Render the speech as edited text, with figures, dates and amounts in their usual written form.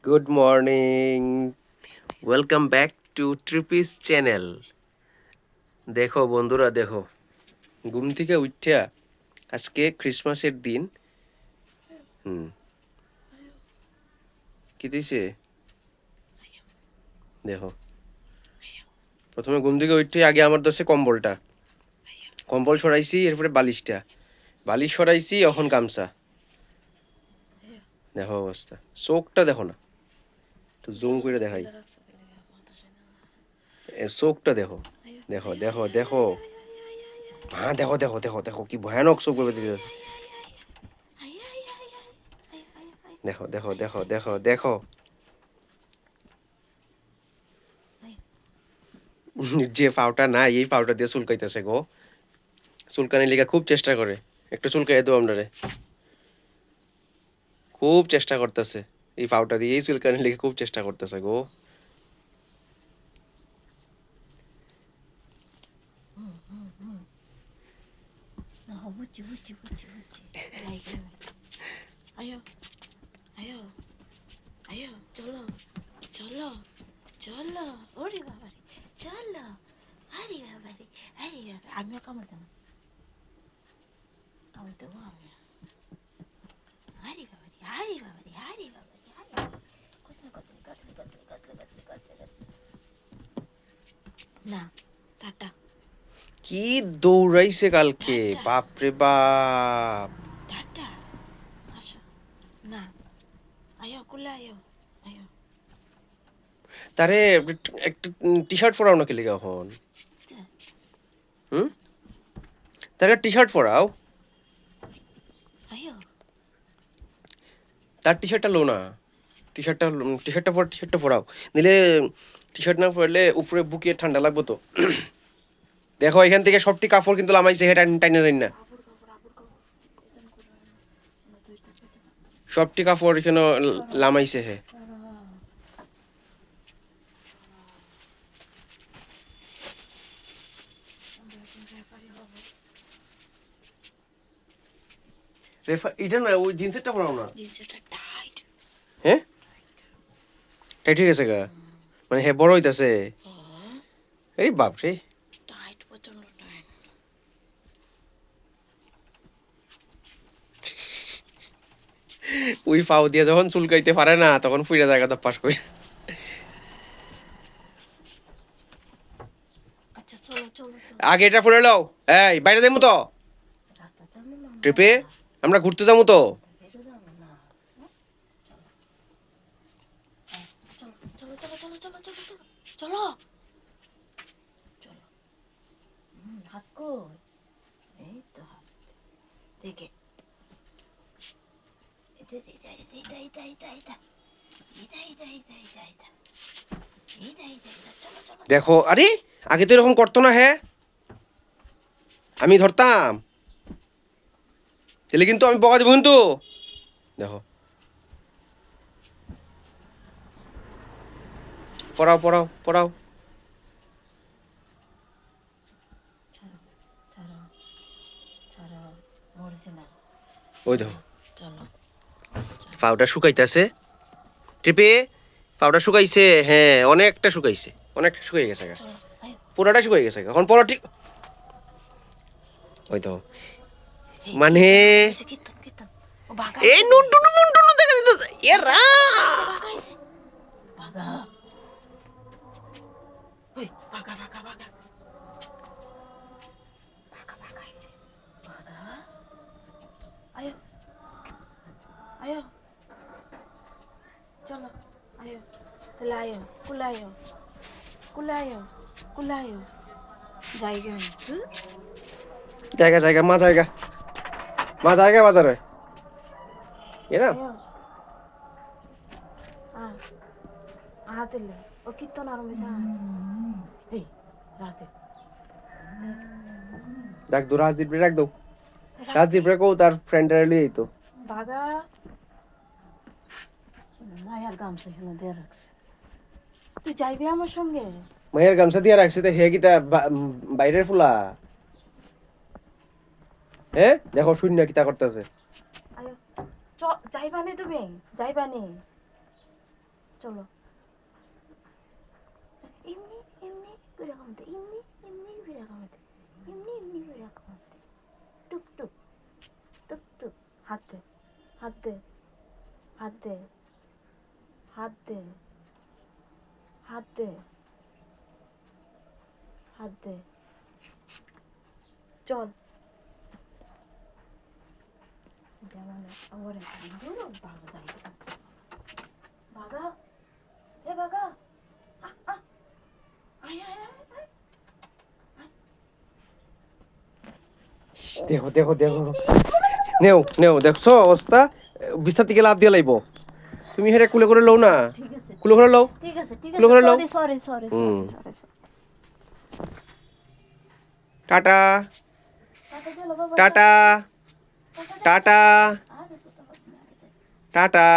Good morning, welcome back to three-piece channel. দেখো বন্ধুরা, দেখো ঘুম থেকে উঠিয়া আজকে ক্রিসমাসের দিন। হুম, কি দিছে দেখো। প্রথমে ঘুম থেকে উঠে আগে আমার দোষে কম্বলটা, কম্বল সরাইছি, এরপরে বালিশ সরাইছি, এখন গামছা। দেখো অবস্থা, চোখটা দেখো না, তো জুম করে দেখাই। চোখটা দেখো, দেখো দেখো দেখো। হ্যাঁ, দেখো দেখো দেখো দেখো কি ভয়ানক চোখ বের দিতেছে। দেখো দেখো দেখো দেখো দেখো। যে পাউটা নাই, এই পাউটা দিয়ে চুলকাইতেছে গো। চুলকানির লিগা খুব চেষ্টা করে, একটু চুলকাই দেবো আপনারে। খুব চেষ্টা করতেছে, এই পাউটা দিয়েই চুলকানির লিগা খুব চেষ্টা করতেছে গো। Oh, Bucci. Like, ayo, ayo, ayo, চলো, ওরে বাবারে, চলো, আরে বাবারে, আমিও কামড় দেবো, আমি, আরে বাবারে, কতলে, না, টাটা, কি দৌড়াইছে কালকে, টাটা, বাপরে বাপ। টাটা, আসো, না, আয়ো, তারে একটা টি শার্ট পরাও নাকি লিগা এখন। হুম, তারে টি শার্ট পরাও। আয়ো, তার টি শার্টটা লো না, টি শার্টটা পরাও। নিলে টি শার্ট না পরলে উপরে বুকে ঠান্ডা লাগবে তো। দেখো এখান থেকে সবটি কাপড় কিন্তু লামাইছে, হেটা টাইনে না। সবটি কাপড় এখানে লামাইছে হে। এটা না, ওই জিন্সেরটা পরাও না। জিন্সটা টাইট, হ্যাঁ, টাইট হয়ে গেছে গা, মানে হে বড় হইতাছে। এই বাপ রে। টাইট, প্রচন্ড টাইট, ওই পাও দিয়ে যখন চুলকাইতে পারে না, তখন ফুইরা জায়গা পাস করে। আচ্ছা চলো, আগে এটা ফুলে লও। এই বাইরে যাবো তো, রাস্তা যাবো না আমরা, ট্রিপে আমরা ঘুরতে যাবো তো। বেরো যাবো না, চলো, চলো, হাত কই, এই তো হাত, দেখে, চলো, দেখো, আরে আগে তো এরকম করতো না। হ্যাঁ, আমি ধরতাম, তাহলে কিন্তু আমি বকা দিব কিন্তু। দেখো, পড়াও পড়াও পড়াও। ছাড়ো, ছাড়ো, ছাড়ো, মরছি না, ওই দেখো, চলো, পাউডার শুকাইতেছে। ট্রিপে পাউডার শুকাইছে, হ্যাঁ অনেকটা শুকাইছে, অনেকটা শুকাই গেছে গা। চলো, আয়, পুরাটা শুকাই গেছে গা। এখন পড়া ঠিক। ওই তো, মানে কীর্তন, ও এই ভাগাইছে, নুনটুনু মুনটুনু দেখা দিতেছে এ রাম। ভাগাইছে, ভাগা, ওই, ভাগাইছে, ভাগা, আয়ো, আয়ো, চলো, আয়ো, তাহলে আয়ো, কুলায়ো, জায়গা নেই, জায়গা জায়গা মা জায়গা বাজারে এরা। আয়ো, আহাতেলে, ও কীর্তন আরম্ভ এই, রাতে, ডাক দো, রাজদীপ রে ডাক দো। রাতে, রাজদীপ রে কো তার ফ্রেন্ডের লিয়েই তো। ভাগা, মায়ার গামছা এখানে দিয়ে রাখছে, তুই যাইবি আমার সঙ্গে, মায়ের গামছা দিয়ে রাখছে তো, হে গীতা বাইরের ফুলা। হ্যাঁ দেখো শূন্য কিতা করতেছে। আয়ো, যাইবানি তুমি, যাইবানি, চলো এমনি এমনি করে কামতে এমনি এমনি করে কামতে এমনি এমনি করে কামতে টুক টুক টুক টুক হাত দে হাত দে হাত দে হাত দে হাত দে হাত দে চল বাগা এ বাগা আয় আয় আয় দেখো দেখো দেখো নেও নেও দেখছো অবস্থা বিস্তার থেকে লাভ দিয়ে লাইব তুমি হেরে কুলে করে লও না ঠিক আছে কুলে করে লও ঠিক আছে ঠিক কুলে করে আছে লও সরি সরি হুম। সরি সরি টাটা টাটা চলো বাবা টাটা টাটা টাটা